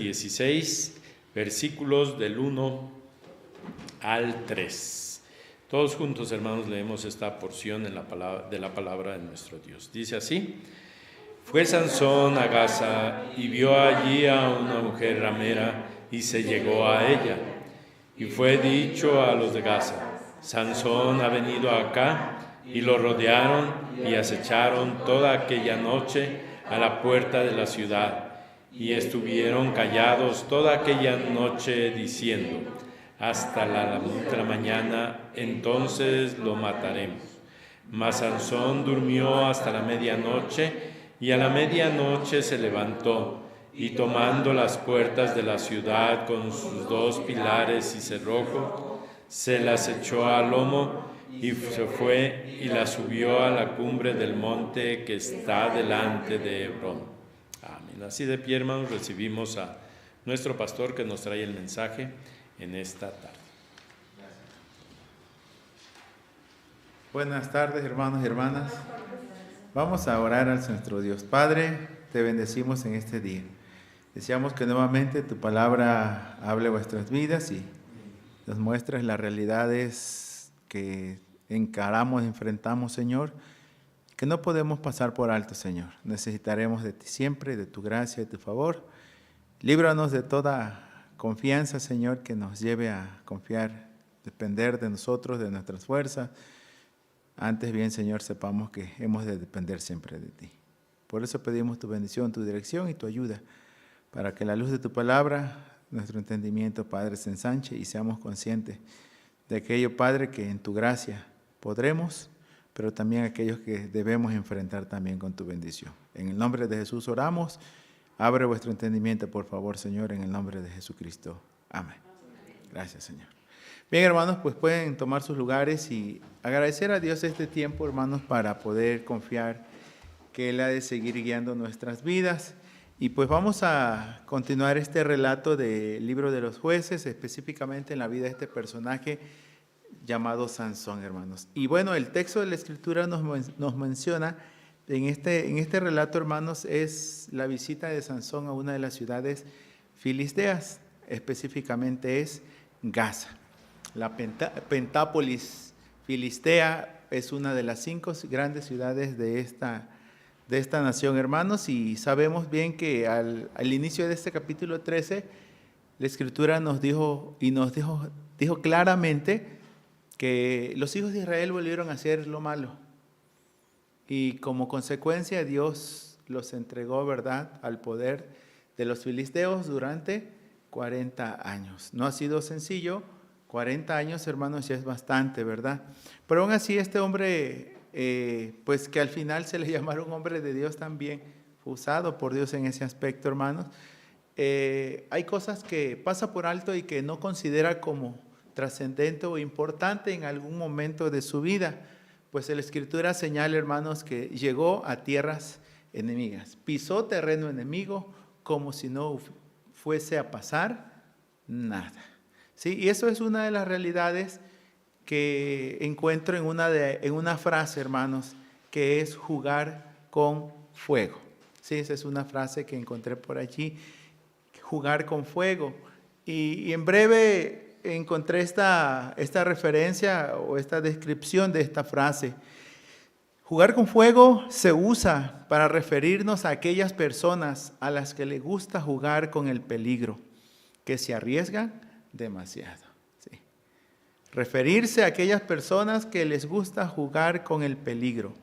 16, versículos del 1 al 3. Todos juntos, hermanos, leemos esta porción de la palabra de nuestro Dios. Dice así: Fue Sansón a Gaza y vio allí a una mujer ramera y se llegó a ella. Y fue dicho a los de Gaza: Sansón ha venido acá, y lo rodearon y acecharon toda aquella noche a la puerta de la ciudad. Y estuvieron callados toda aquella noche diciendo: hasta la mañana, entonces lo mataremos. Mas Sansón durmió hasta la medianoche, y a la medianoche se levantó, y tomando las puertas de la ciudad con sus 2 pilares y cerrojo, se las echó al lomo, y se fue y la subió a la cumbre del monte que está delante de Hebrón. Amén. Así de pie, hermanos, recibimos a nuestro pastor que nos trae el mensaje en esta tarde. Buenas tardes, hermanos y hermanas. Vamos a orar al nuestro Dios. Padre, te bendecimos en este día. Deseamos que nuevamente tu palabra hable vuestras vidas y nos muestres las realidades que encaramos, enfrentamos, Señor, que no podemos pasar por alto, Señor. Necesitaremos de ti siempre, de tu gracia y de tu favor. Líbranos de toda confianza, Señor, que nos lleve a confiar, depender de nosotros, de nuestras fuerzas. Antes bien, Señor, sepamos que hemos de depender siempre de ti. Por eso pedimos tu bendición, tu dirección y tu ayuda, para que la luz de tu palabra, nuestro entendimiento, Padre, se ensanche y seamos conscientes de aquello, Padre, que en tu gracia podremos, pero también aquellos que debemos enfrentar también con tu bendición. En el nombre de Jesús oramos. Abre vuestro entendimiento, por favor, Señor, en el nombre de Jesucristo. Amén. Gracias, Señor. Bien, hermanos, pues pueden tomar sus lugares y agradecer a Dios este tiempo, hermanos, para poder confiar que Él ha de seguir guiando nuestras vidas. Y pues vamos a continuar este relato del libro de los jueces, específicamente en la vida de este personaje llamado Sansón, hermanos. Y bueno, el texto de la Escritura nos menciona, en este relato, hermanos, es la visita de Sansón a una de las ciudades filisteas, específicamente es Gaza. La Pentápolis filistea es una de las 5 grandes ciudades de esta nación, hermanos, y sabemos bien que al inicio de este capítulo 13, la Escritura nos dijo claramente que los hijos de Israel volvieron a hacer lo malo. Y como consecuencia Dios los entregó, ¿verdad?, al poder de los filisteos durante 40 años. No ha sido sencillo, 40 años, hermanos, ya es bastante, ¿verdad? Pero aún así este hombre, pues que al final se le llamaron hombre de Dios también, fue usado por Dios en ese aspecto, hermanos. Hay cosas que pasa por alto y que no considera como trascendente o importante en algún momento de su vida. Pues la Escritura señala, hermanos, que llegó a tierras enemigas, pisó terreno enemigo como si no fuese a pasar nada. ¿Sí? Y eso es una de las realidades que encuentro en una frase, hermanos, que es jugar con fuego. Sí, esa es una frase que encontré por allí, jugar con fuego. Y en breve encontré esta referencia o esta descripción de esta frase. Jugar con fuego se usa para referirnos a aquellas personas a las que les gusta jugar con el peligro, que se arriesgan demasiado. Sí. Referirse a aquellas personas que les gusta jugar con el peligro,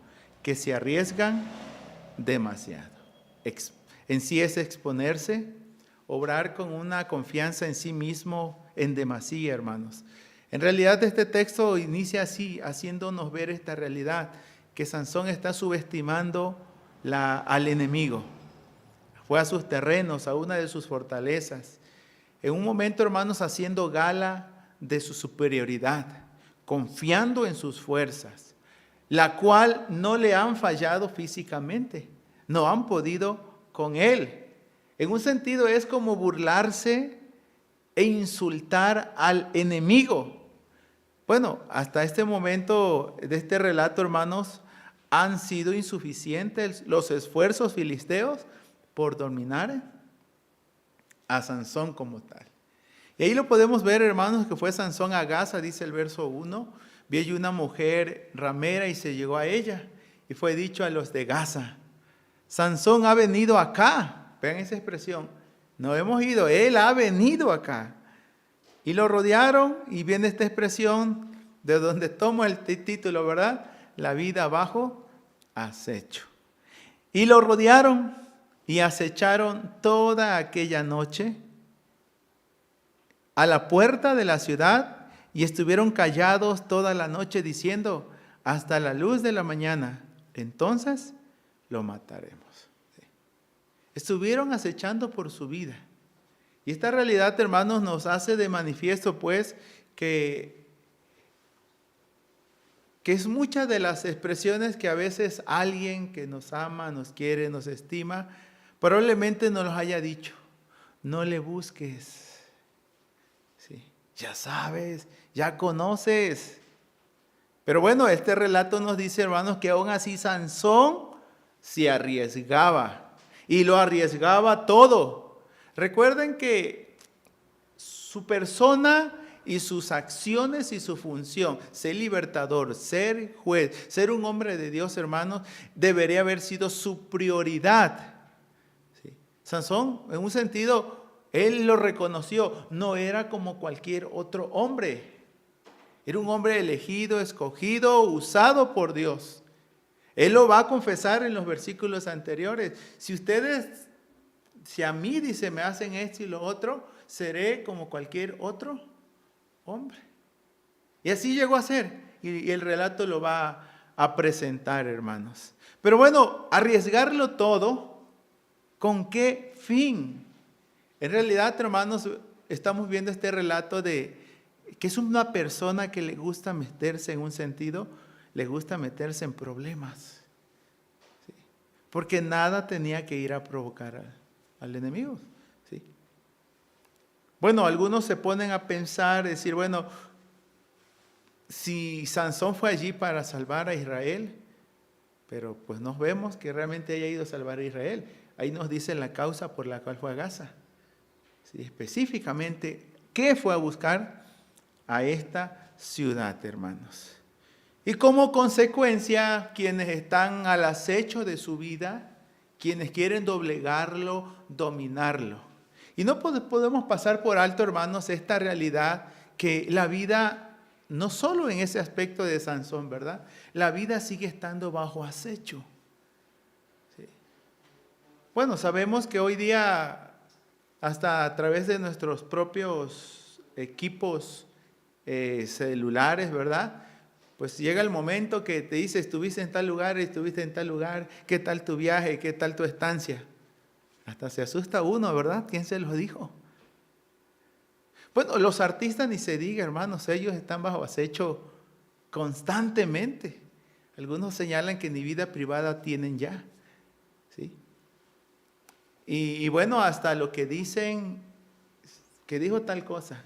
que se arriesgan demasiado. En sí es exponerse, obrar con una confianza en sí mismo en demasía, hermanos. En realidad este texto inicia así, haciéndonos ver esta realidad, que Sansón está subestimando al enemigo. Fue a sus terrenos, a una de sus fortalezas. En un momento, hermanos, haciendo gala de su superioridad, confiando en sus fuerzas, la cual no le han fallado físicamente, no han podido con él. En un sentido es como burlarse e insultar al enemigo. Bueno, hasta este momento de este relato, hermanos, han sido insuficientes los esfuerzos filisteos por dominar a Sansón como tal. Y ahí lo podemos ver, hermanos, que fue Sansón a Gaza, dice el verso 1. Vi allí una mujer ramera y se llegó a ella. Y fue dicho a los de Gaza: Sansón ha venido acá. Vean esa expresión. No hemos ido, él ha venido acá. Y lo rodearon, y viene esta expresión de donde tomo el título, ¿verdad? La vida bajo acecho. Y lo rodearon y acecharon toda aquella noche a la puerta de la ciudad, y estuvieron callados toda la noche diciendo: hasta la luz de la mañana, entonces lo mataremos. Estuvieron acechando por su vida. Y esta realidad, hermanos, nos hace de manifiesto, pues, que es muchas de las expresiones que a veces alguien que nos ama, nos quiere, nos estima, probablemente nos los haya dicho. No le busques. Sí, ya sabes, ya conoces. Pero bueno, este relato nos dice, hermanos, que aún así Sansón se arriesgaba. Y lo arriesgaba todo. Recuerden que su persona y sus acciones y su función, ser libertador, ser juez, ser un hombre de Dios, hermanos, debería haber sido su prioridad. ¿Sí? Sansón, en un sentido, él lo reconoció, no era como cualquier otro hombre. Era un hombre elegido, escogido, usado por Dios. Él lo va a confesar en los versículos anteriores. Si a mí, dice, me hacen esto y lo otro, seré como cualquier otro hombre. Y así llegó a ser. Y el relato lo va a presentar, hermanos. Pero bueno, arriesgarlo todo, ¿con qué fin? En realidad, hermanos, estamos viendo este relato de que es una persona que le gusta meterse en un sentido, le gusta meterse en problemas. ¿Sí? Porque nada tenía que ir a provocar al enemigo. ¿Sí? Bueno, algunos se ponen a pensar, decir, bueno, si Sansón fue allí para salvar a Israel, pero pues nos vemos que realmente haya ido a salvar a Israel. Ahí nos dice la causa por la cual fue a Gaza. ¿Sí? Específicamente, ¿qué fue a buscar a esta ciudad, hermanos? Y como consecuencia, quienes están al acecho de su vida, quienes quieren doblegarlo, dominarlo. Y no podemos pasar por alto, hermanos, esta realidad que la vida, no solo en ese aspecto de Sansón, ¿verdad? La vida sigue estando bajo acecho. ¿Sí? Bueno, sabemos que hoy día, hasta a través de nuestros propios equipos celulares, ¿verdad? Pues llega el momento que te dice, estuviste en tal lugar, estuviste en tal lugar, ¿qué tal tu viaje? ¿Qué tal tu estancia? Hasta se asusta uno, ¿verdad? ¿Quién se lo dijo? Bueno, los artistas ni se diga, hermanos, ellos están bajo acecho constantemente. Algunos señalan que ni vida privada tienen ya. ¿Sí? Y bueno, hasta lo que dicen, que dijo tal cosa,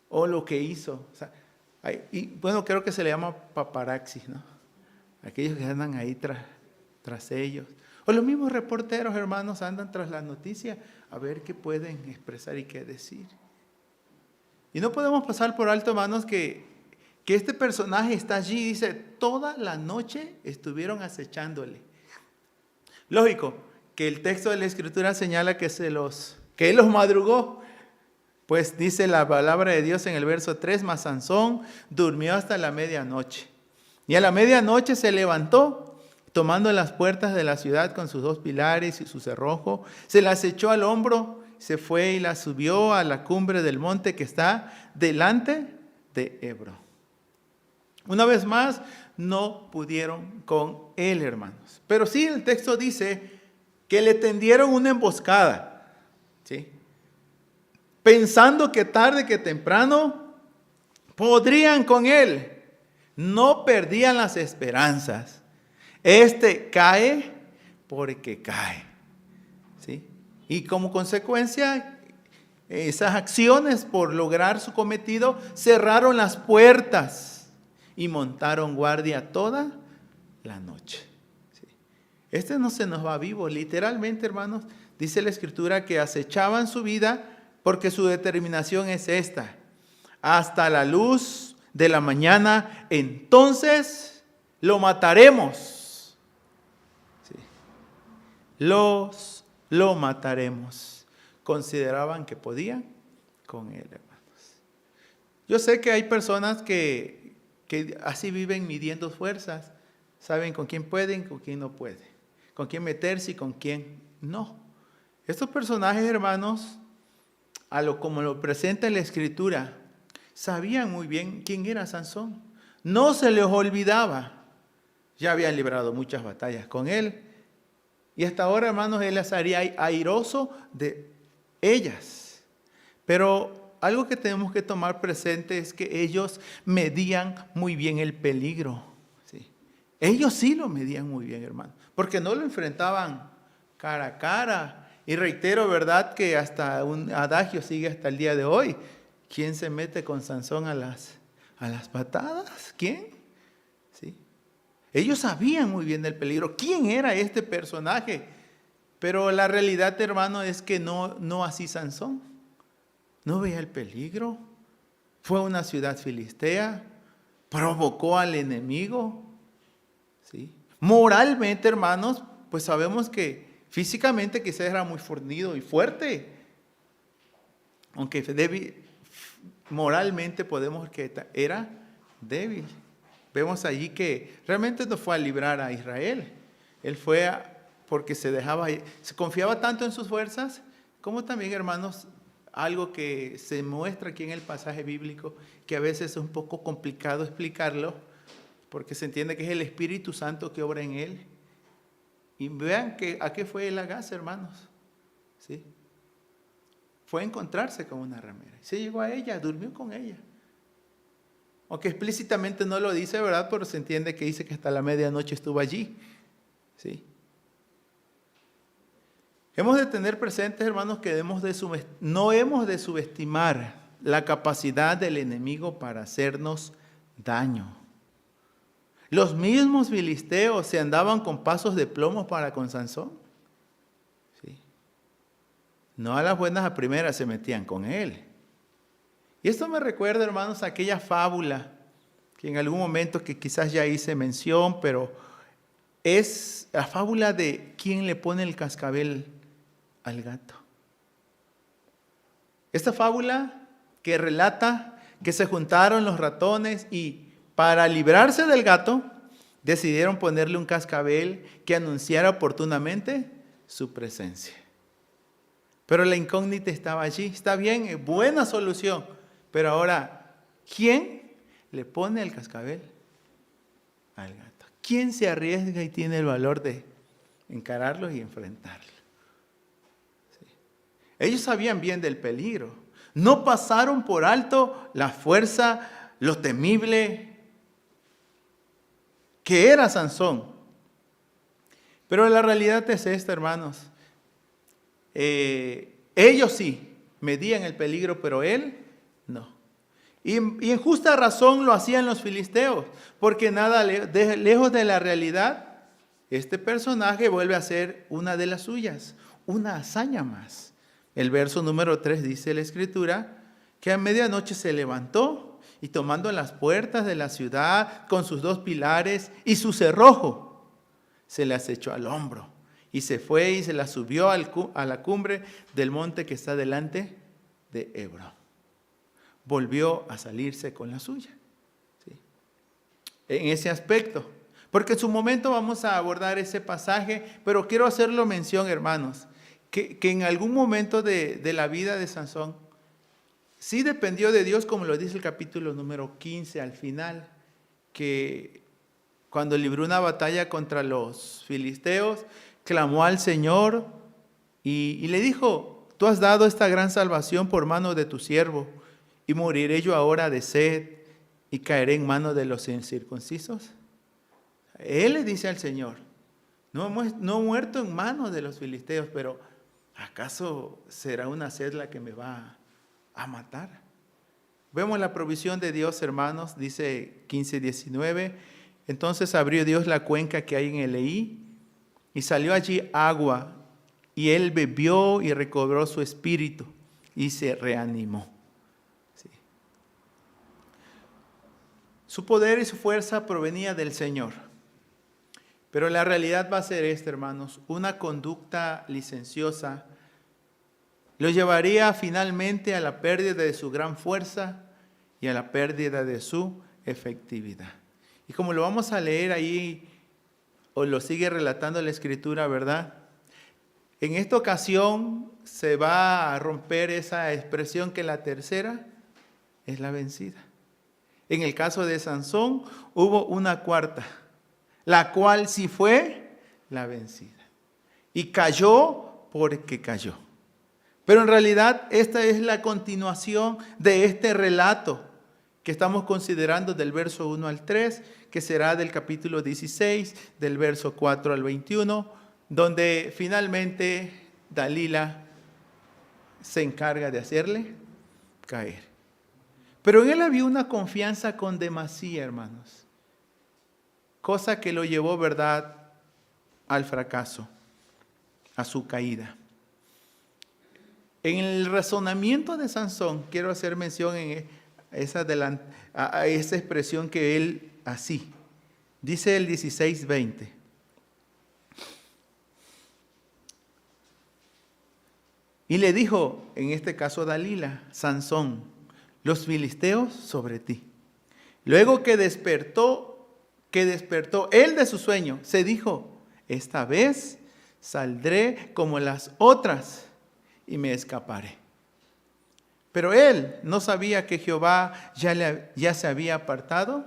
o lo que hizo. O sea, y bueno, creo que se le llama paparaxis, ¿no? Aquellos que andan ahí tras ellos. O los mismos reporteros, hermanos, andan tras la noticia a ver qué pueden expresar y qué decir. Y no podemos pasar por alto, hermanos, que este personaje está allí, dice, toda la noche estuvieron acechándole. Lógico, que el texto de la Escritura señala que él los madrugó. Pues dice la palabra de Dios en el verso 3, mas Sansón durmió hasta la medianoche. Y a la medianoche se levantó, tomando las puertas de la ciudad con sus 2 pilares y su cerrojo, se las echó al hombro, se fue y las subió a la cumbre del monte que está delante de Hebrón. Una vez más, no pudieron con él, hermanos. Pero sí, el texto dice que le tendieron una emboscada, ¿sí? Pensando que tarde que temprano podrían con él. No perdían las esperanzas. Este cae porque cae. ¿Sí? Y como consecuencia, esas acciones por lograr su cometido cerraron las puertas y montaron guardia toda la noche. ¿Sí? Este no se nos va vivo. Literalmente, hermanos, dice la Escritura que acechaban su vida porque su determinación es esta: hasta la luz de la mañana, entonces lo mataremos. Sí. Lo mataremos. Consideraban que podían con él, hermanos. Yo sé que hay personas que así viven midiendo fuerzas. Saben con quién pueden, con quién no pueden. Con quién meterse y con quién no. Estos personajes, hermanos, como lo presenta la Escritura, sabían muy bien quién era Sansón. No se les olvidaba. Ya habían librado muchas batallas con él. Y hasta ahora, hermanos, él las haría airoso de ellas. Pero algo que tenemos que tomar presente es que ellos medían muy bien el peligro. ¿Sí? Ellos sí lo medían muy bien, hermano. Porque no lo enfrentaban cara a cara. Y reitero, ¿verdad?, que hasta un adagio sigue hasta el día de hoy. ¿Quién se mete con Sansón a las patadas? ¿Quién? ¿Sí? Ellos sabían muy bien del peligro. ¿Quién era este personaje? Pero la realidad, hermano, es que no así Sansón. No veía el peligro. Fue a una ciudad filistea. Provocó al enemigo. ¿Sí? Moralmente, hermanos, pues sabemos que físicamente quizás era muy fornido y fuerte. Aunque débil, moralmente podemos que era débil. Vemos allí que realmente no fue a librar a Israel. Él fue porque se confiaba tanto en sus fuerzas, como también, hermanos, algo que se muestra aquí en el pasaje bíblico, que a veces es un poco complicado explicarlo, porque se entiende que es el Espíritu Santo que obra en él. Y vean a qué fue el Agaz, hermanos. ¿Sí? Fue a encontrarse con una ramera. Se llegó a ella, durmió con ella. Aunque explícitamente no lo dice, ¿verdad? Pero se entiende que dice que hasta la medianoche estuvo allí. ¿Sí? Hemos de tener presentes, hermanos, que no hemos de subestimar la capacidad del enemigo para hacernos daño. Los mismos filisteos se andaban con pasos de plomo para con Sansón. ¿Sí? No a las buenas a primeras se metían con él. Y esto me recuerda, hermanos, a aquella fábula que en algún momento que quizás ya hice mención, pero es la fábula de quién le pone el cascabel al gato. Esta fábula que relata que se juntaron los ratones y para librarse del gato, decidieron ponerle un cascabel que anunciara oportunamente su presencia. Pero la incógnita estaba allí. Está bien, buena solución. Pero ahora, ¿quién le pone el cascabel al gato? ¿Quién se arriesga y tiene el valor de encararlo y enfrentarlo? Sí. Ellos sabían bien del peligro. No pasaron por alto la fuerza, lo temible que era Sansón. Pero la realidad es esta, hermanos. Ellos sí medían el peligro, pero él no. Y en justa razón lo hacían los filisteos, porque nada lejos de la realidad, este personaje vuelve a ser una de las suyas, una hazaña más. El verso número 3 dice la Escritura que a medianoche se levantó y tomando las puertas de la ciudad con sus 2 pilares y su cerrojo, se las echó al hombro y se fue y se las subió a la cumbre del monte que está delante de Hebrón. Volvió a salirse con la suya. ¿Sí? En ese aspecto. Porque en su momento vamos a abordar ese pasaje, pero quiero hacerlo mención, hermanos, que en algún momento de la vida de Sansón, sí dependió de Dios, como lo dice el capítulo número 15 al final, que cuando libró una batalla contra los filisteos, clamó al Señor y le dijo: tú has dado esta gran salvación por mano de tu siervo, y moriré yo ahora de sed y caeré en manos de los incircuncisos. Él le dice al Señor: no he muerto en manos de los filisteos, pero ¿acaso será una sed la que me va a matar? Vemos la provisión de Dios, hermanos, dice 15:19. Entonces abrió Dios la cuenca que hay en el Leí y salió allí agua, y él bebió y recobró su espíritu, y se reanimó. Sí. Su poder y su fuerza provenía del Señor. Pero la realidad va a ser esta, hermanos: una conducta licenciosa lo llevaría finalmente a la pérdida de su gran fuerza y a la pérdida de su efectividad. Y como lo vamos a leer ahí, o lo sigue relatando la Escritura, ¿verdad? En esta ocasión se va a romper esa expresión que la tercera es la vencida. En el caso de Sansón hubo una cuarta, la cual sí fue la vencida. Y cayó porque cayó. Pero en realidad esta es la continuación de este relato que estamos considerando del verso 1 al 3, que será del capítulo 16, del verso 4 al 21, donde finalmente Dalila se encarga de hacerle caer. Pero en él había una confianza con demasía, hermanos, cosa que lo llevó, ¿verdad?, al fracaso, a su caída. En el razonamiento de Sansón, quiero hacer mención a esa expresión que él así, dice el 16:20. Y le dijo, en este caso Dalila, Sansón, los filisteos sobre ti. Luego que despertó él de su sueño, se dijo, esta vez saldré como las otras y me escaparé. Pero él no sabía que Jehová ya se había apartado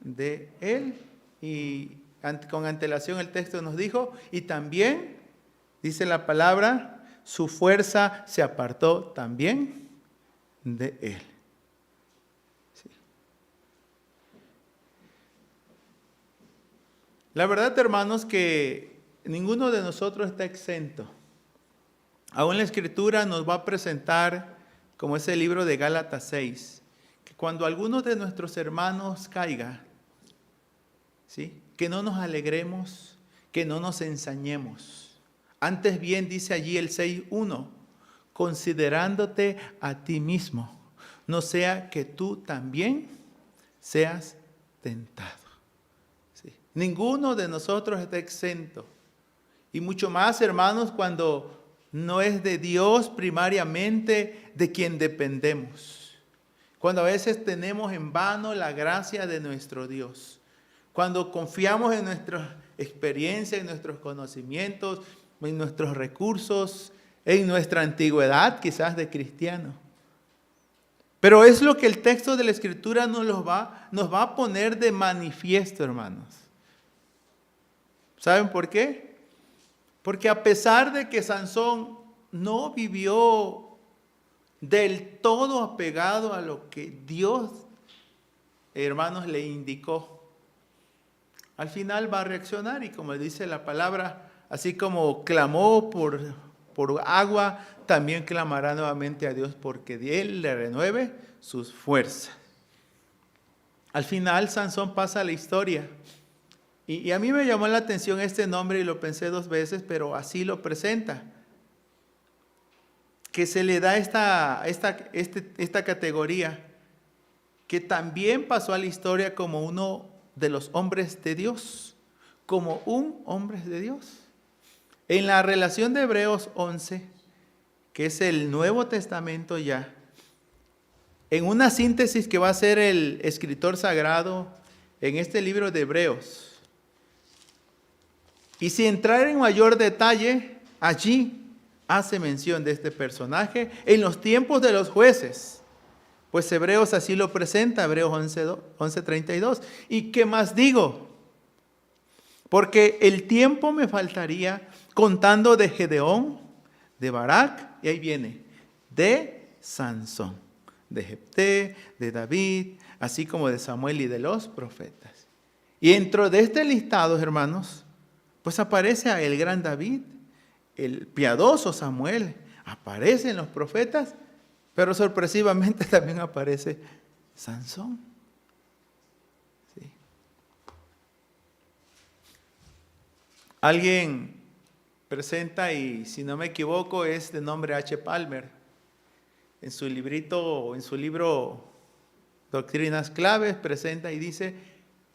de él. Y con antelación el texto nos dijo, y también, dice la palabra, su fuerza se apartó también de él. Sí. La verdad, hermanos, que ninguno de nosotros está exento. Aún la Escritura nos va a presentar, como es el libro de Gálatas 6, que cuando alguno de nuestros hermanos caiga, ¿sí?, que no nos alegremos, que no nos ensañemos. Antes bien, dice allí el 6:1, considerándote a ti mismo, no sea que tú también seas tentado. ¿Sí? Ninguno de nosotros está exento. Y mucho más, hermanos, cuando no es de Dios primariamente de quien dependemos. Cuando a veces tenemos en vano la gracia de nuestro Dios. Cuando confiamos en nuestra experiencia, en nuestros conocimientos, en nuestros recursos, en nuestra antigüedad quizás de cristiano. Pero es lo que el texto de la Escritura nos va a poner de manifiesto, hermanos. ¿Saben por qué? Porque a pesar de que Sansón no vivió del todo apegado a lo que Dios, hermanos, le indicó, al final va a reaccionar y, como dice la palabra, así como clamó por agua, también clamará nuevamente a Dios porque de él le renueve sus fuerzas. Al final Sansón pasa a la historia. Y a mí me llamó la atención este nombre y lo pensé 2 veces, pero así lo presenta. Que se le da esta categoría, que también pasó a la historia como uno de los hombres de Dios, como un hombre de Dios. En la relación de Hebreos 11, que es el Nuevo Testamento ya, en una síntesis que va a hacer el escritor sagrado en este libro de Hebreos, y sin entrar en mayor detalle, allí hace mención de este personaje en los tiempos de los jueces. Pues Hebreos así lo presenta, Hebreos 11:32. ¿Y qué más digo? Porque el tiempo me faltaría contando de Gedeón, de Barak, y ahí viene, de Sansón, de Jefté, de David, así como de Samuel y de los profetas. Y dentro de este listado, hermanos, pues aparece el gran David, el piadoso Samuel, aparecen los profetas, pero sorpresivamente también aparece Sansón. ¿Sí? Alguien presenta, y si no me equivoco es de nombre H. Palmer, en su librito, en su libro Doctrinas Claves, presenta y dice,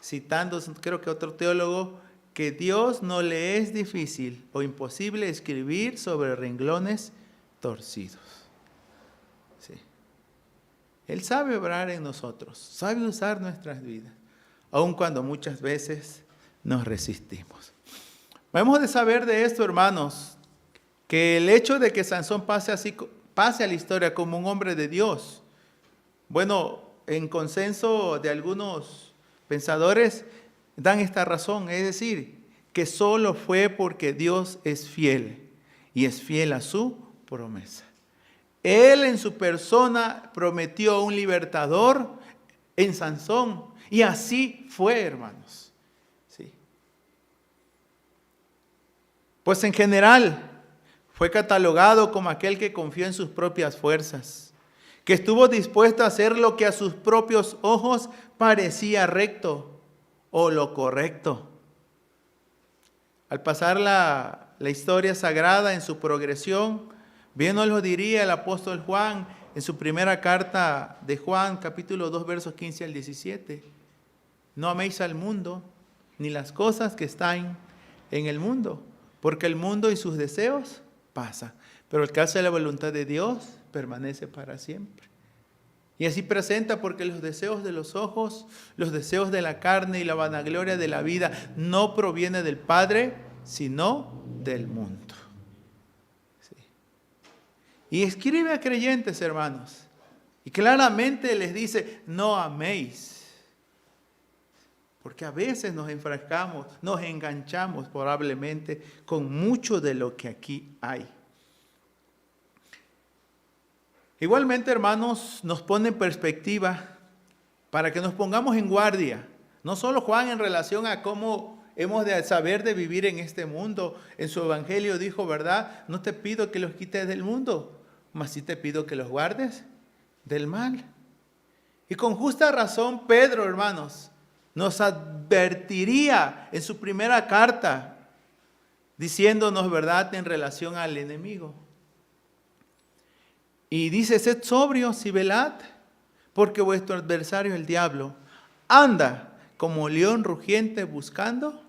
citando creo que otro teólogo, que Dios no le es difícil o imposible escribir sobre renglones torcidos. Sí. Él sabe obrar en nosotros, sabe usar nuestras vidas, aun cuando muchas veces nos resistimos. Debemos de saber de esto, hermanos, que el hecho de que Sansón pase a la historia como un hombre de Dios, bueno, en consenso de algunos pensadores dan esta razón, es decir, que solo fue porque Dios es fiel y es fiel a su promesa. Él en su persona prometió un libertador en Sansón y así fue, hermanos. Sí. Pues en general fue catalogado como aquel que confió en sus propias fuerzas, que estuvo dispuesto a hacer lo que a sus propios ojos parecía recto o lo correcto. Al pasar la historia sagrada en su progresión, bien nos lo diría el apóstol Juan en su primera carta de Juan, capítulo 2, versos 15 al 17. No améis al mundo, ni las cosas que están en el mundo, porque el mundo y sus deseos pasan, pero el que hace la voluntad de Dios permanece para siempre. Y así presenta, porque los deseos de los ojos, los deseos de la carne y la vanagloria de la vida no proviene del Padre, sino del mundo. Sí. Y escribe a creyentes, hermanos, y claramente les dice, no améis. Porque a veces nos enfrascamos, nos enganchamos probablemente con mucho de lo que aquí hay. Igualmente, hermanos, nos pone en perspectiva para que nos pongamos en guardia. No solo Juan en relación a cómo hemos de saber de vivir en este mundo. En su evangelio dijo, ¿verdad? No te pido que los quites del mundo, mas sí te pido que los guardes del mal. Y con justa razón, Pedro, hermanos, nos advertiría en su primera carta, diciéndonos, ¿verdad?, en relación al enemigo. Y dice, sed sobrios y velad, porque vuestro adversario, el diablo, anda como león rugiente buscando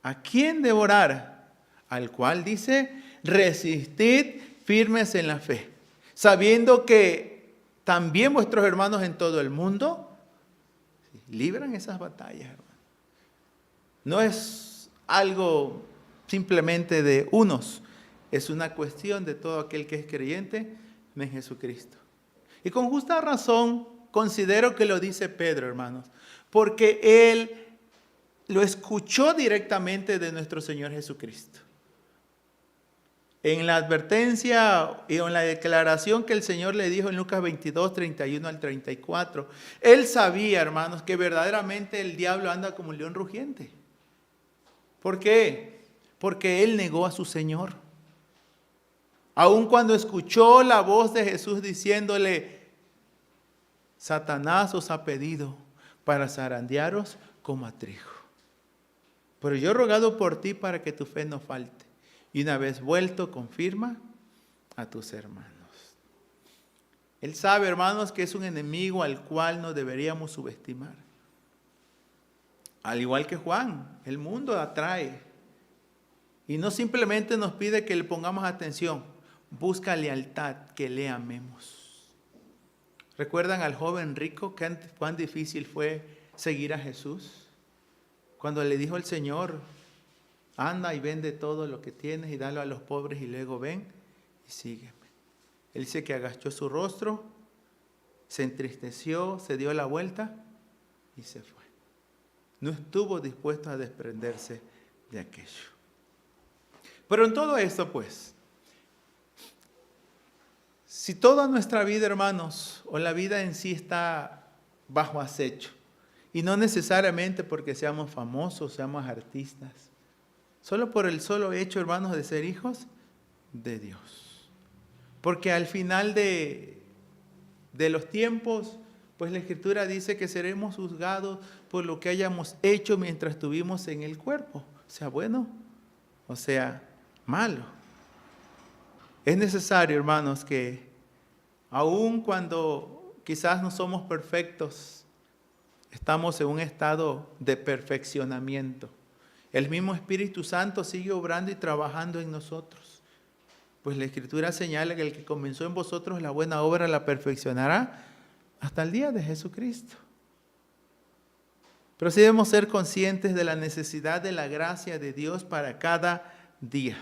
a quien devorar, al cual dice, resistid firmes en la fe, sabiendo que también vuestros hermanos en todo el mundo libran esas batallas, hermano. No es algo simplemente de unos, es una cuestión de todo aquel que es creyente en Jesucristo. Y con justa razón considero que lo dice Pedro, hermanos, porque él lo escuchó directamente de nuestro Señor Jesucristo. En la advertencia y en la declaración que el Señor le dijo en Lucas 22, 31 al 34, él sabía, hermanos, que verdaderamente el diablo anda como un león rugiente. ¿Por qué? Porque él negó a su Señor. Aun cuando escuchó la voz de Jesús diciéndole, Satanás os ha pedido para zarandearos como a trigo. Pero yo he rogado por ti para que tu fe no falte. Y una vez vuelto, confirma a tus hermanos. Él sabe, hermanos, que es un enemigo al cual no deberíamos subestimar. Al igual que Juan, el mundo atrae. Y no simplemente nos pide que le pongamos atención. Busca lealtad, que le amemos. ¿Recuerdan al joven rico cuán difícil fue seguir a Jesús? Cuando le dijo el Señor, anda y vende todo lo que tienes y dalo a los pobres y luego ven y sígueme. Él dice que agachó su rostro, se entristeció, se dio la vuelta y se fue. No estuvo dispuesto a desprenderse de aquello. Pero en todo esto, pues, si toda nuestra vida, hermanos, o la vida en sí está bajo acecho, y no necesariamente porque seamos famosos, seamos artistas, solo por el solo hecho, hermanos, de ser hijos de Dios. Porque al final de los tiempos, pues la Escritura dice que seremos juzgados por lo que hayamos hecho mientras estuvimos en el cuerpo, sea bueno o sea malo. Es necesario, hermanos, que Aun cuando quizás no somos perfectos, estamos en un estado de perfeccionamiento. El mismo Espíritu Santo sigue obrando y trabajando en nosotros. Pues la Escritura señala que el que comenzó en vosotros la buena obra la perfeccionará hasta el día de Jesucristo. Pero sí debemos ser conscientes de la necesidad de la gracia de Dios para cada día.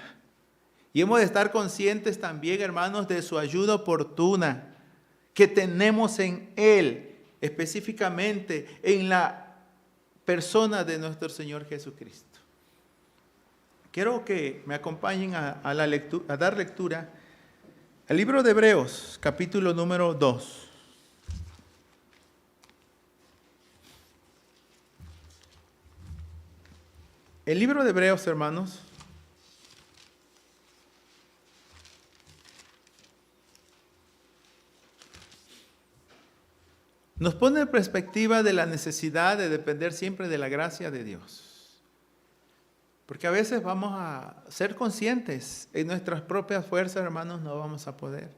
Y hemos de estar conscientes también, hermanos, de su ayuda oportuna que tenemos en Él, específicamente en la persona de nuestro Señor Jesucristo. Quiero que me acompañen a dar lectura al libro de Hebreos, capítulo número 2. El libro de Hebreos, hermanos, nos pone en perspectiva de la necesidad de depender siempre de la gracia de Dios. Porque a veces vamos a ser conscientes, en nuestras propias fuerzas, hermanos, no vamos a poder.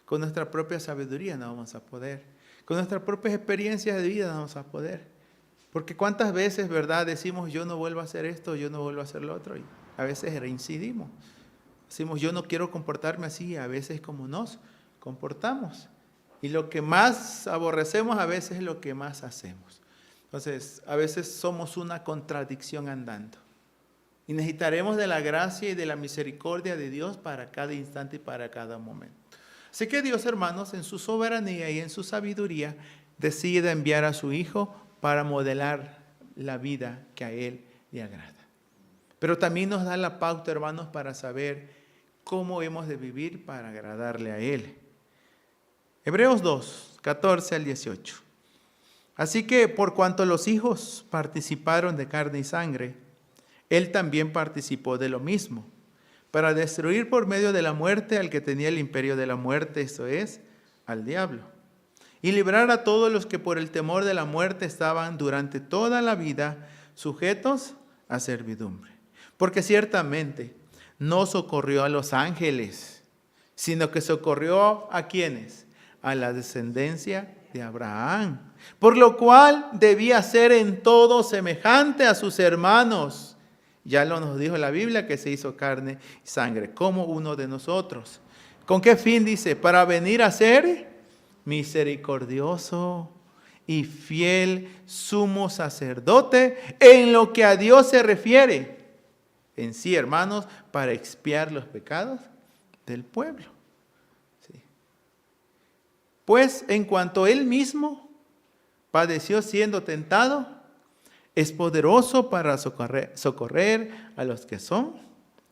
Con nuestra propia sabiduría no vamos a poder. Con nuestras propias experiencias de vida no vamos a poder. Porque cuántas veces, ¿verdad?, decimos yo no vuelvo a hacer esto, yo no vuelvo a hacer lo otro. Y a veces reincidimos. Decimos yo no quiero comportarme así, a veces como nos comportamos. Y lo que más aborrecemos a veces es lo que más hacemos. Entonces, a veces somos una contradicción andando. Y necesitaremos de la gracia y de la misericordia de Dios para cada instante y para cada momento. Así que Dios, hermanos, en su soberanía y en su sabiduría, decide enviar a su Hijo para modelar la vida que a Él le agrada. Pero también nos da la pauta, hermanos, para saber cómo hemos de vivir para agradarle a Él. Hebreos 2, 14 al 18. Así que por cuanto los hijos participaron de carne y sangre, Él también participó de lo mismo, para destruir por medio de la muerte al que tenía el imperio de la muerte, esto es, al diablo, y librar a todos los que por el temor de la muerte estaban durante toda la vida sujetos a servidumbre. Porque ciertamente no socorrió a los ángeles, sino que socorrió a ¿quiénes? A la descendencia de Abraham, por lo cual debía ser en todo semejante a sus hermanos. Ya lo nos dijo la Biblia que se hizo carne y sangre, como uno de nosotros. ¿Con qué fin? Dice, para venir a ser misericordioso y fiel sumo sacerdote en lo que a Dios se refiere. En sí, hermanos, para expiar los pecados del pueblo. Sí. Pues en cuanto Él mismo padeció siendo tentado, es poderoso para socorrer a los que son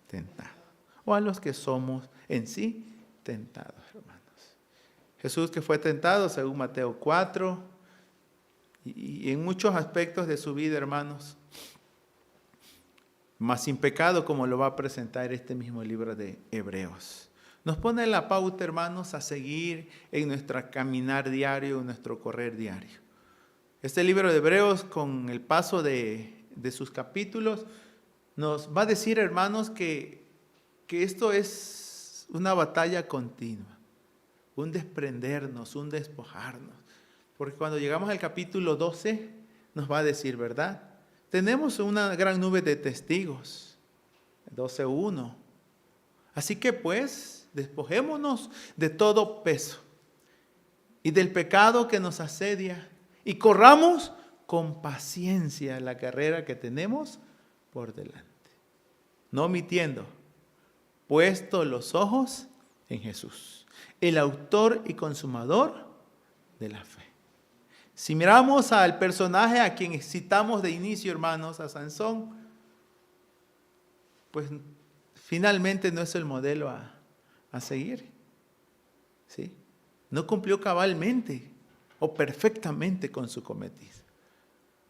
tentados, o a los que somos en sí tentados, hermanos. Jesús que fue tentado, según Mateo 4, y en muchos aspectos de su vida, hermanos, mas sin pecado, como lo va a presentar este mismo libro de Hebreos. Nos pone la pauta, hermanos, a seguir en nuestro caminar diario, en nuestro correr diario. Este libro de Hebreos, con el paso de sus capítulos, nos va a decir, hermanos, que esto es una batalla continua, un desprendernos, un despojarnos. Porque cuando llegamos al capítulo 12, nos va a decir, ¿verdad? Tenemos una gran nube de testigos, 12:1. Así que pues, despojémonos de todo peso y del pecado que nos asedia, y corramos con paciencia la carrera que tenemos por delante. No omitiendo, puesto los ojos en Jesús, el autor y consumador de la fe. Si miramos al personaje a quien citamos de inicio, hermanos, a Sansón, pues finalmente no es el modelo a seguir. ¿Sí? No cumplió cabalmente o perfectamente con su cometido.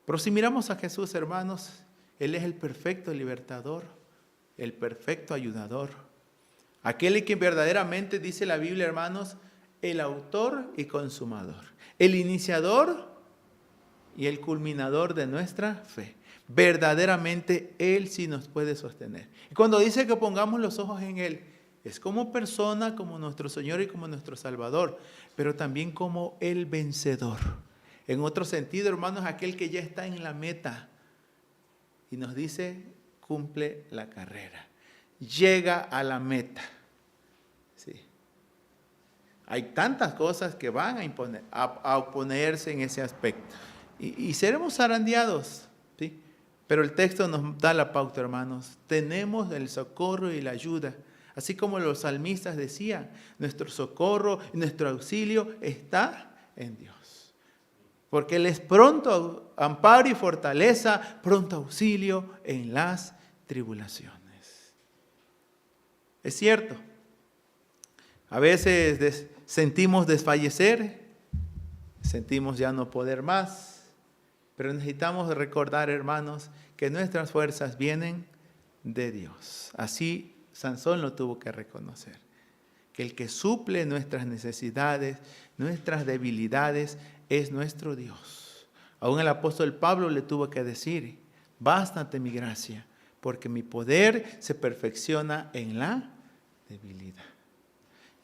Pero si miramos a Jesús, hermanos, Él es el perfecto libertador, el perfecto ayudador. Aquel que verdaderamente, dice la Biblia, hermanos, el autor y consumador, el iniciador y el culminador de nuestra fe. Verdaderamente Él sí nos puede sostener. Y cuando dice que pongamos los ojos en Él, Es como persona, como nuestro Señor y como nuestro Salvador, pero también como el vencedor. En otro sentido, hermanos, aquel que ya está en la meta y nos dice, cumple la carrera. Llega a la meta. Sí. Hay tantas cosas que van a oponerse en ese aspecto. Y seremos zarandeados, ¿sí? Pero el texto nos da la pauta, hermanos. Tenemos el socorro y la ayuda. Así como los salmistas decían, nuestro socorro y nuestro auxilio está en Dios. Porque Él es pronto amparo y fortaleza, pronto auxilio en las tribulaciones. Es cierto, a veces sentimos desfallecer, sentimos ya no poder más, pero necesitamos recordar, hermanos, que nuestras fuerzas vienen de Dios. Así Sansón lo tuvo que reconocer, que el que suple nuestras necesidades, nuestras debilidades, es nuestro Dios. Aún el apóstol Pablo le tuvo que decir, bástate mi gracia, porque mi poder se perfecciona en la debilidad.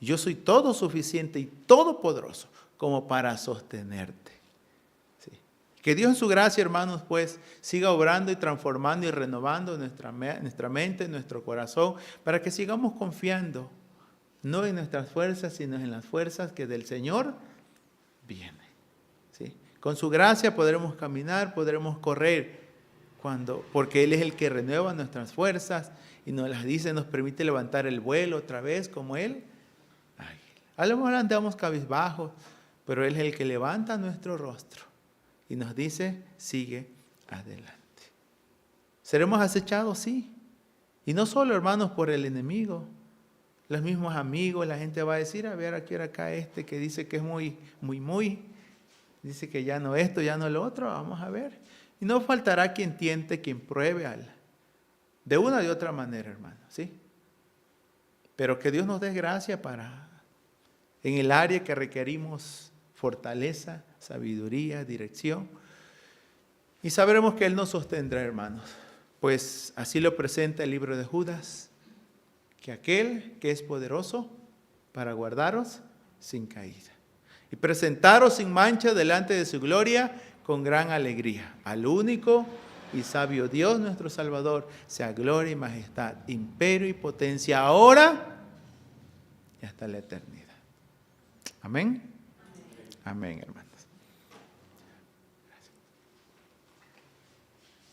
Yo soy todo suficiente y todopoderoso como para sostenerte. Sí. Que Dios en su gracia, hermanos, pues siga obrando y transformando y renovando nuestra mente, nuestro corazón, para que sigamos confiando, no en nuestras fuerzas, sino en las fuerzas que del Señor vienen. ¿Sí? Con su gracia podremos caminar, podremos correr, porque Él es el que renueva nuestras fuerzas y nos las dice, nos permite levantar el vuelo otra vez como Él. A lo mejor andamos cabizbajos, pero Él es el que levanta nuestro rostro y nos dice, sigue adelante. ¿Seremos acechados? Sí. Y no solo, hermanos, por el enemigo. Los mismos amigos, la gente va a decir, a ver, aquí era acá este que dice que es muy, dice que ya no esto, ya no lo otro, vamos a ver. Y no faltará quien tiente, quien pruebe de una de otra manera, hermano, ¿sí? Pero que Dios nos dé gracia en el área que requerimos fortaleza, sabiduría, dirección. Y sabremos que Él nos sostendrá, hermanos. Pues así lo presenta el libro de Judas, que aquel que es poderoso para guardaros sin caída y presentaros sin mancha delante de su gloria con gran alegría. Al único y sabio Dios nuestro Salvador, sea gloria y majestad, imperio y potencia, ahora y hasta la eternidad. Amén. Amén, hermano.